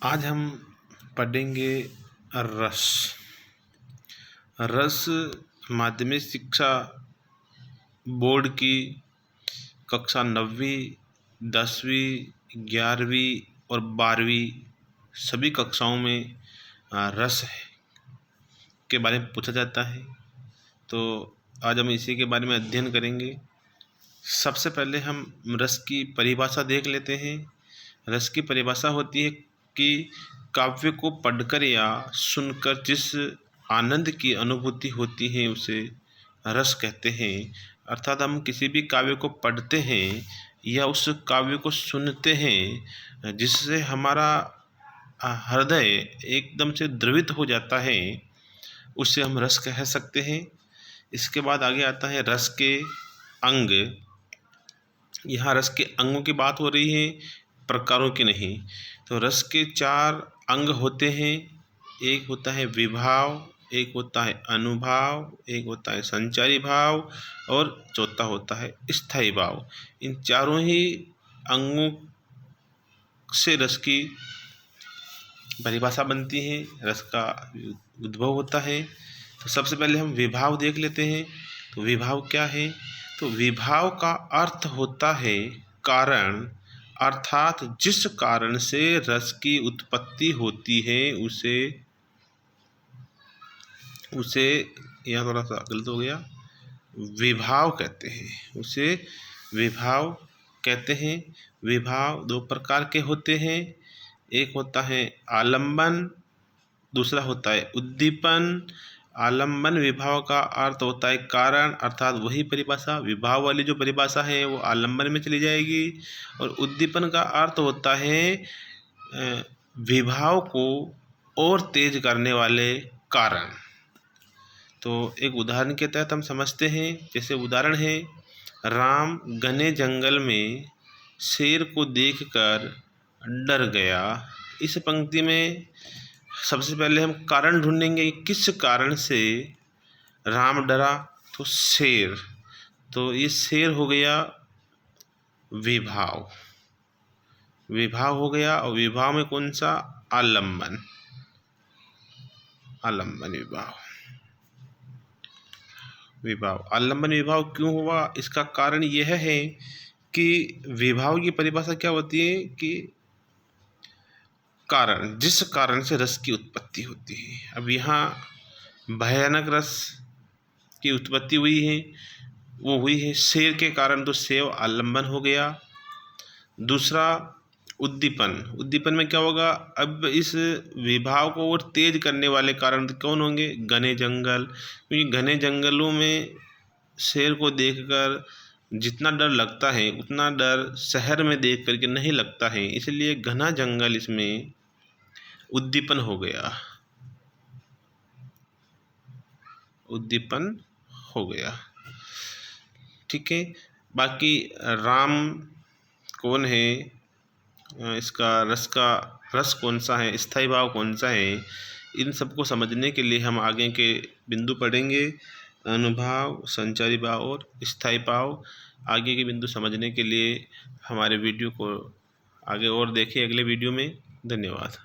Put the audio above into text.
आज हम पढ़ेंगे रस। रस माध्यमिक शिक्षा बोर्ड की कक्षा 9वीं, 10वीं, 11वीं और 12वीं सभी कक्षाओं में रस के बारे में पूछा जाता है। तो आज हम इसी के बारे में अध्ययन करेंगे। सबसे पहले हम रस की परिभाषा देख लेते हैं। रस की परिभाषा होती है कि काव्य को पढ़कर या सुनकर जिस आनंद की अनुभूति होती है उसे रस कहते हैं। अर्थात हम किसी भी काव्य को पढ़ते हैं या उस काव्य को सुनते हैं जिससे हमारा हृदय एकदम से द्रवित हो जाता है, उससे हम रस कह सकते हैं। इसके बाद आगे आता है रस के अंग। यहाँ रस के अंगों की बात हो रही है, प्रकारों की नहीं। तो रस के 4 अंग होते हैं। एक होता है विभाव, एक होता है अनुभाव, एक होता है संचारी भाव और चौथा होता है स्थायी भाव। इन चारों ही अंगों से रस की परिभाषा बनती है, रस का उद्भव होता है। तो सबसे पहले हम विभाव देख लेते हैं। तो विभाव क्या है? तो विभाव का अर्थ होता है कारण, अर्थात जिस कारण से रस की उत्पत्ति होती है उसे यहाँ थोड़ा सा गलत हो गया, विभाव कहते हैं। उसे विभाव कहते हैं। विभाव 2 प्रकार के होते हैं। एक होता है आलंबन, दूसरा होता है उद्दीपन। आलंबन विभाव का अर्थ होता है कारण, अर्थात वही परिभाषा, विभाव वाली जो परिभाषा है वो आलंबन में चली जाएगी। और उद्दीपन का अर्थ होता है विभाव को और तेज करने वाले कारण। तो एक उदाहरण के तहत हम समझते हैं। जैसे उदाहरण है, राम घने जंगल में शेर को देखकर डर गया। इस पंक्ति में सबसे पहले हम कारण ढूंढेंगे, किस कारण से राम डरा। तो शेर, तो ये शेर हो गया विभाव, विभाव हो गया। और विभाव में कौन सा? आलंबन, आलंबन विभाव। विभाव आलंबन विभाव क्यों हुआ? इसका कारण यह है कि विभाव की परिभाषा क्या होती है कि कारण, जिस कारण से रस की उत्पत्ति होती है। अब यहाँ भयानक रस की उत्पत्ति हुई है, वो हुई है शेर के कारण, तो शेर आलंबन हो गया। दूसरा उद्दीपन, उद्दीपन में क्या होगा? अब इस विभाव को और तेज करने वाले कारण कौन होंगे? घने जंगल, क्योंकि घने जंगलों में शेर को देखकर जितना डर लगता है उतना डर शहर में देख करके नहीं लगता है, इसलिए घना जंगल इसमें उद्दीपन हो गया, उद्दीपन हो गया। ठीक है। बाकी राम कौन है, इसका रस कौन सा है, स्थायी भाव कौन सा है, इन सबको समझने के लिए हम आगे के बिंदु पढ़ेंगे। अनुभाव, संचारी भाव और स्थायी भाव। आगे के बिंदु समझने के लिए हमारे वीडियो को आगे और देखें अगले वीडियो में। धन्यवाद।